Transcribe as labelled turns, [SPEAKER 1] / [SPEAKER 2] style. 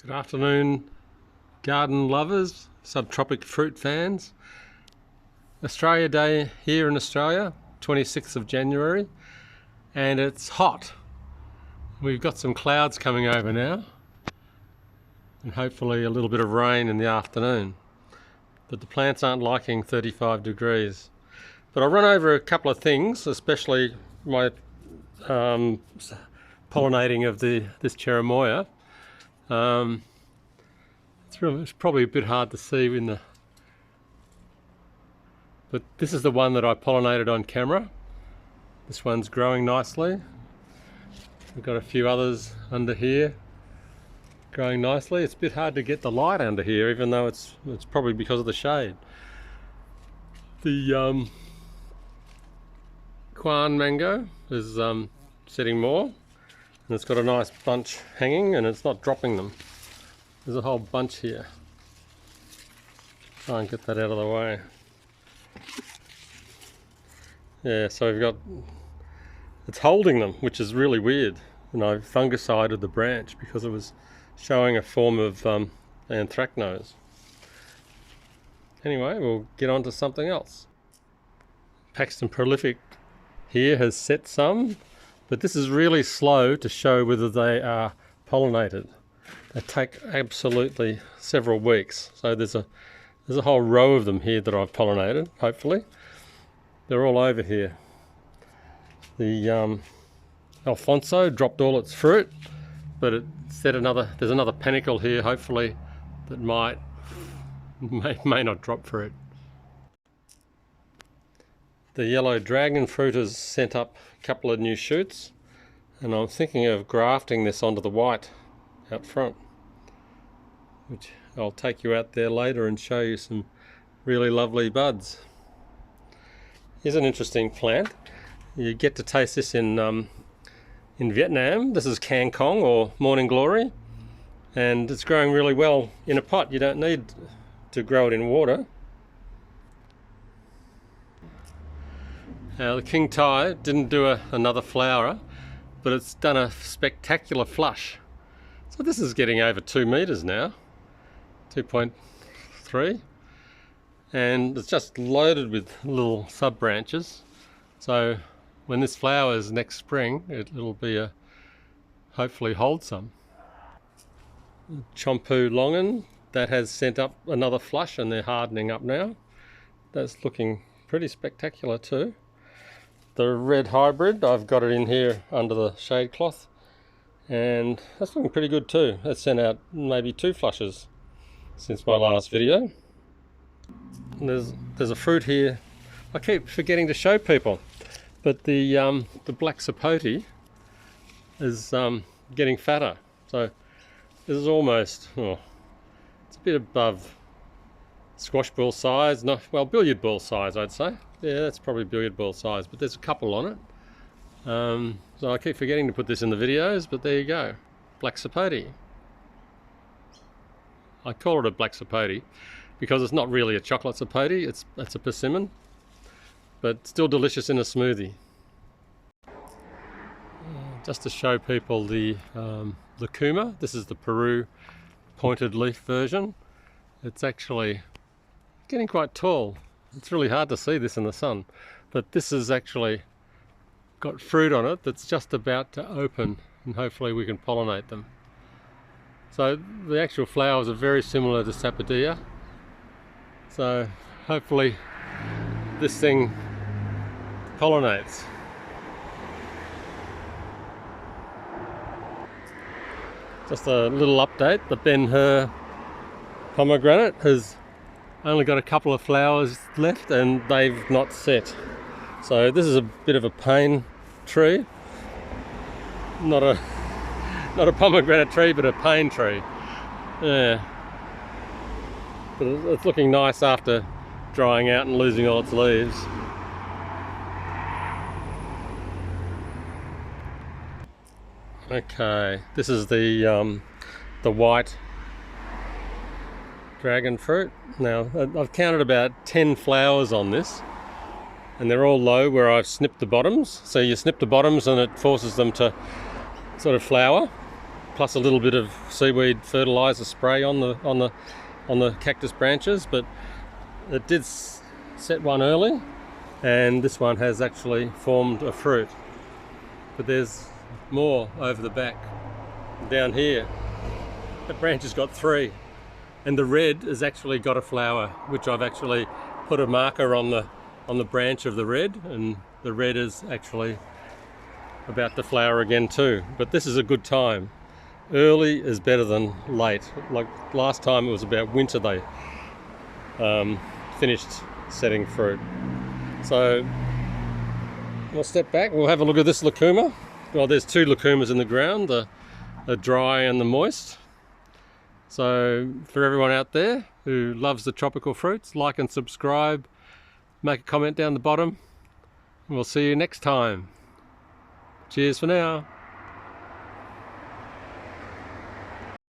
[SPEAKER 1] Good afternoon, garden lovers, subtropic fruit fans. Australia Day here in Australia, 26th of January, and it's hot. We've got some clouds coming over now, and hopefully a little bit of rain in the afternoon. But the plants aren't liking 35 degrees. But I'll run over a couple of things, especially my pollinating of this Cherimoya. It's probably a bit hard to see but this is the one that I pollinated on camera. This one's growing nicely. We've got a few others under here growing nicely. It's a bit hard to get the light under here, even though it's probably because of the shade. The Quan mango is setting more, and it's got a nice bunch hanging, and it's not dropping them. There's a whole bunch here. Try and get that out of the way. Yeah, so we've got, it's holding them, which is really weird. And I fungicided the branch because it was showing a form of anthracnose. Anyway, we'll get on to something else. Paxton Prolific here has set some, but this is really slow to show whether they are pollinated. They take absolutely several weeks. So there's a whole row of them here that I've pollinated, hopefully. They're all over here. The Alfonso dropped all its fruit, but it said there's another panicle here, hopefully, that may not drop fruit. The yellow dragon fruit has sent up a couple of new shoots, and I'm thinking of grafting this onto the white out front, which I'll take you out there later and show you some really lovely buds. Here's an interesting plant. You get to taste this in Vietnam. This is Kangkong or Morning Glory, and it's growing really well in a pot. You don't need to grow it in water. Now the King Thai didn't do another flower, but it's done a spectacular flush. So this is getting over 2 meters now, 2.3, and it's just loaded with little sub branches. So when this flowers next spring, it'll be hopefully hold some. Chompoo Longan, that has sent up another flush, and they're hardening up now. That's looking pretty spectacular too. The red hybrid, I've got it in here under the shade cloth, and that's looking pretty good too. That's sent out maybe 2 flushes since my last video. And there's a fruit here I keep forgetting to show people, but the black Sapote is getting fatter. So this is almost, it's a bit above squash ball size, billiard ball size, I'd say. Yeah, that's probably billiard ball size, but there's a couple on it. So I keep forgetting to put this in the videos, but there you go. Black Sapote. I call it a black Sapote because it's not really a chocolate Sapote, it's a persimmon, but still delicious in a smoothie. Just to show people the Lucuma, this is the Peru pointed leaf version. It's actually getting quite tall. It's really hard to see this in the sun, but this has actually got fruit on it that's just about to open, and hopefully we can pollinate them. So the actual flowers are very similar to Sapote, so hopefully this thing pollinates. Just a little update, the Ben-Hur pomegranate has only got a couple of flowers left and they've not set. So this is a bit of a pain tree. Not a pomegranate tree, but a pain tree. Yeah. But it's looking nice after drying out and losing all its leaves. Okay, this is the white dragon fruit. Now I've counted about 10 flowers on this, and they're all low where I've snipped the bottoms. So you snip the bottoms and it forces them to sort of flower. plus a little bit of seaweed fertilizer spray on the cactus branches, but it did set one early, and this one has actually formed a fruit. But there's more over the back. Down here, the branch has got 3, and the red has actually got a flower, which I've actually put a marker on the branch of the red, and the red is actually about to flower again too. But this is a good time. Early is better than late. Like last time it was about winter they finished setting fruit. So we'll step back, we'll have a look at this Lucuma. Well, there's 2 Lucumas in the ground, the dry and the moist. So for everyone out there who loves the tropical fruits, like and subscribe, make a comment down the bottom, and we'll see you next time. Cheers for now.